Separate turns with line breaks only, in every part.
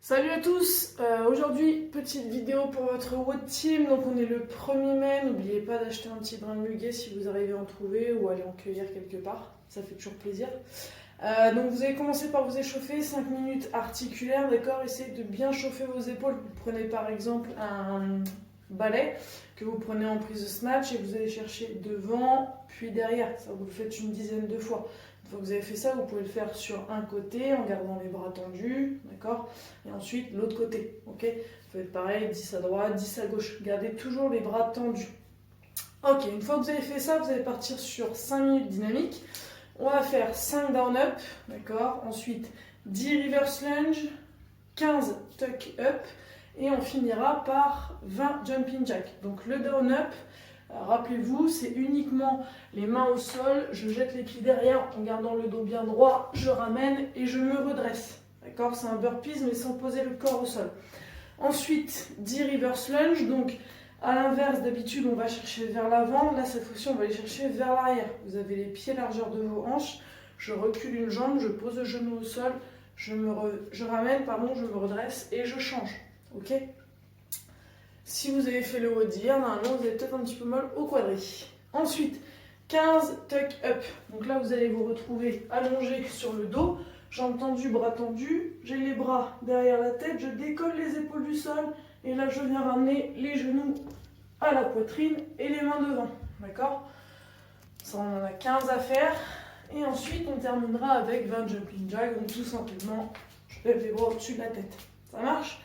Salut à tous, aujourd'hui petite vidéo pour votre WOD Team. Donc on est le 1er mai, n'oubliez pas d'acheter un petit brin de muguet si vous arrivez à en trouver ou aller en cueillir quelque part, ça fait toujours plaisir. Donc vous allez commencer par vous échauffer 5 minutes articulaires, d'accord. Essayez de bien chauffer vos épaules. Vous prenez par exemple un balai que vous prenez en prise de snatch et vous allez chercher devant puis derrière, ça vous le faites une dizaine de fois. Une fois que vous avez fait ça, vous pouvez le faire sur un côté en gardant les bras tendus, d'accord. Et ensuite l'autre côté, ok. Vous faites pareil, 10 à droite, 10 à gauche. Gardez toujours les bras tendus. Ok, une fois que vous avez fait ça, vous allez partir sur 5 minutes dynamiques. On va faire 5 down up, d'accord. Ensuite 10 reverse lunge, 15 tuck up et on finira par 20 jumping jack. Donc le down up, rappelez-vous, c'est uniquement les mains au sol, je jette les pieds derrière en gardant le dos bien droit, je ramène et je me redresse. D'accord, c'est un burpees mais sans poser le corps au sol. Ensuite, 10 reverse lunge, donc à l'inverse, d'habitude on va chercher vers l'avant, là cette fois-ci on va aller chercher vers l'arrière. Vous avez les pieds largeur de vos hanches, je recule une jambe, je pose le genou au sol, je ramène, je me redresse et je change. Ok. Si vous avez fait le WOD hier, normalement vous avez peut-être un petit peu mal au quadri. Ensuite, 15 tuck up. Donc là vous allez vous retrouver allongé sur le dos, jambes tendues, bras tendus. J'ai les bras derrière la tête, je décolle les épaules du sol et là je viens ramener les genoux à la poitrine et les mains devant. D'accord? Ça on en a 15 à faire. Et ensuite on terminera avec 20 jumping jack. Donc tout simplement, je lève les bras au-dessus de la tête. Ça marche?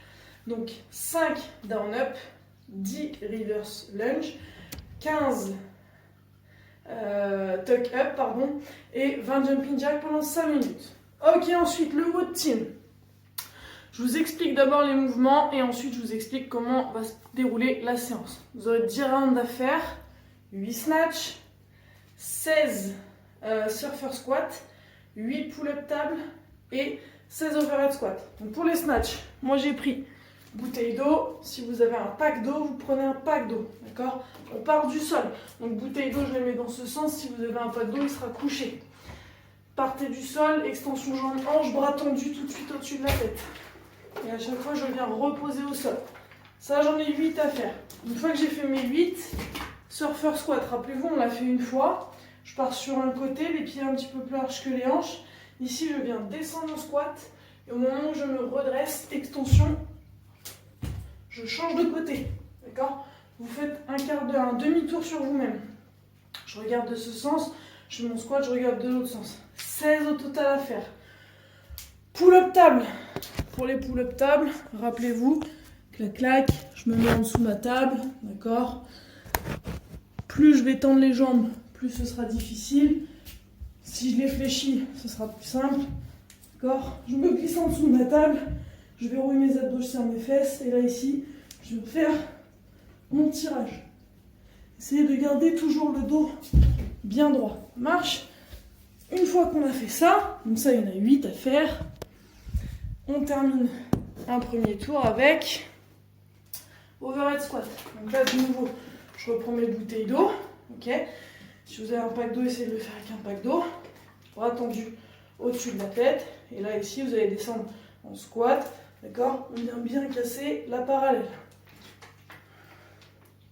Donc 5 down up, 10 reverse lunge, 15 tuck up, et 20 jumping jack pendant 5 minutes. Ok, ensuite le WOD Team. Je vous explique d'abord les mouvements et ensuite je vous explique comment va se dérouler la séance. Vous aurez 10 rounds à faire, 8 snatch, 16 surfer squat, 8 pull-up table et 16 overhead squat. Donc pour les snatch, moi j'ai pris bouteille d'eau. Si vous avez un pack d'eau, vous prenez un pack d'eau, d'accord. On part du sol, donc bouteille d'eau je la mets dans ce sens. Si vous avez un pack d'eau, il sera couché. Partez du sol, extension jambe hanche, bras tendus tout de suite au-dessus de la tête. Et à chaque fois je viens reposer au sol. Ça j'en ai 8 à faire. Une fois que j'ai fait mes 8, surfer squat, rappelez-vous on l'a fait une fois. Je pars sur un côté, les pieds un petit peu plus larges que les hanches. Ici je viens descendre en squat et au moment où je me redresse, extension, je change de côté, d'accord. Vous faites un demi-tour sur vous-même. Je regarde de ce sens, je fais mon squat, je regarde de l'autre sens. 16 au total à faire. Pull-up table. Pour les pull-up table, rappelez-vous, clac clac, je me mets en dessous de ma table, d'accord. Plus je vais tendre les jambes, plus ce sera difficile. Si je les fléchis, ce sera plus simple, d'accord. Je me glisse en dessous de ma table, je verrouille mes abdos, je serre mes fesses, et là ici, je vais faire mon tirage. Essayez de garder toujours le dos bien droit. Marche. Une fois qu'on a fait ça, donc ça il y en a 8 à faire, on termine un premier tour avec overhead squat. Donc là de nouveau, je reprends mes bouteilles d'eau, ok. Si vous avez un pack d'eau, essayez de le faire avec un pack d'eau. Bras tendus au-dessus de la tête. Et là ici, vous allez descendre en squat, d'accord. On vient bien casser la parallèle.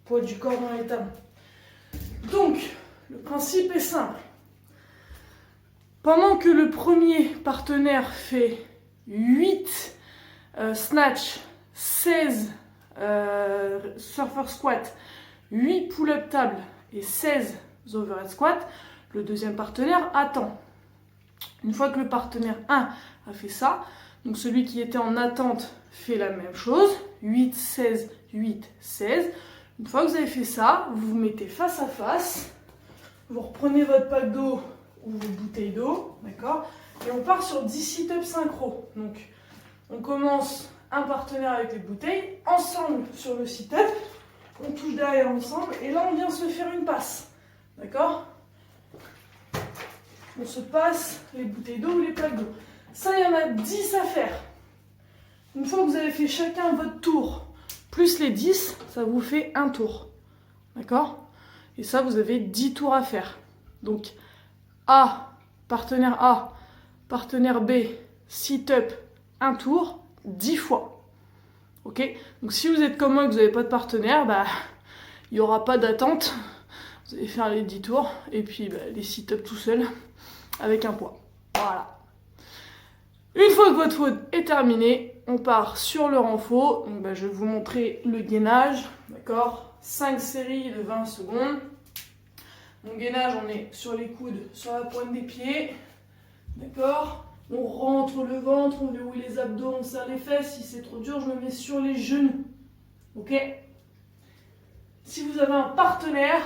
Poids du corps dans les talons. Donc, le principe est simple. Pendant que le premier partenaire fait 8 snatch, 16 surfer squat, 8 pull-up table et 16 overhead squat, le deuxième partenaire attend. Une fois que le partenaire 1 a fait ça, donc celui qui était en attente fait la même chose, 8, 16, 8, 16. Une fois que vous avez fait ça, vous vous mettez face à face, vous reprenez votre pack d'eau ou vos bouteilles d'eau, d'accord, et on part sur 10 sit-ups synchro. Donc on commence un partenaire avec les bouteilles, ensemble sur le sit-up, on touche derrière ensemble, et là on vient se faire une passe, d'accord. On se passe les bouteilles d'eau ou les packs d'eau. Ça, il y en a 10 à faire. Une fois que vous avez fait chacun votre tour, plus les 10, ça vous fait un tour. D'accord? Et ça, vous avez 10 tours à faire. Donc, partenaire A, partenaire B, sit-up, un tour, 10 fois. Ok? Donc si vous êtes comme moi et que vous n'avez pas de partenaire, il n'y aura pas d'attente. Vous allez faire les 10 tours et puis les sit-ups tout seul avec un poids. Voilà. Une fois que votre WOD est terminé, on part sur le renfort. Donc je vais vous montrer le gainage. D'accord? 5 séries de 20 secondes. Mon gainage, on est sur les coudes, sur la pointe des pieds. D'accord? On rentre le ventre, on déroule les abdos, on serre les fesses. Si c'est trop dur, je me mets sur les genoux. Ok? Si vous avez un partenaire,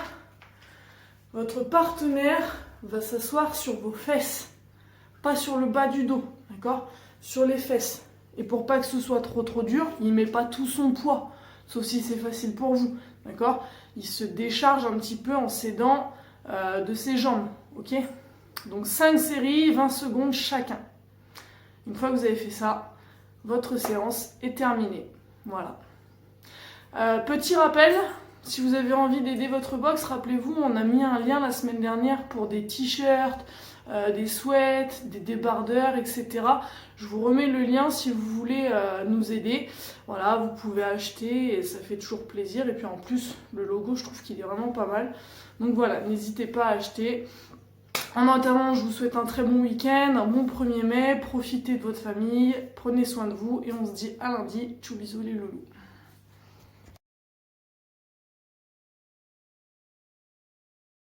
votre partenaire va s'asseoir sur vos fesses, pas sur le bas du dos, d'accord? Sur les fesses. Et pour pas que ce soit trop dur, il met pas tout son poids, sauf si c'est facile pour vous, d'accord? Il se décharge un petit peu en s'aidant de ses jambes, ok? Donc 5 séries, 20 secondes chacun. Une fois que vous avez fait ça, votre séance est terminée. Voilà. Petit rappel, si vous avez envie d'aider votre box, rappelez-vous, on a mis un lien la semaine dernière pour des t-shirts, des sweats, des débardeurs, etc. Je vous remets le lien si vous voulez nous aider. Voilà, vous pouvez acheter et ça fait toujours plaisir. Et puis en plus, le logo, je trouve qu'il est vraiment pas mal. Donc voilà, n'hésitez pas à acheter. En attendant, je vous souhaite un très bon week-end, un bon 1er mai. Profitez de votre famille, prenez soin de vous et on se dit à lundi. Tchou bisous les loulous.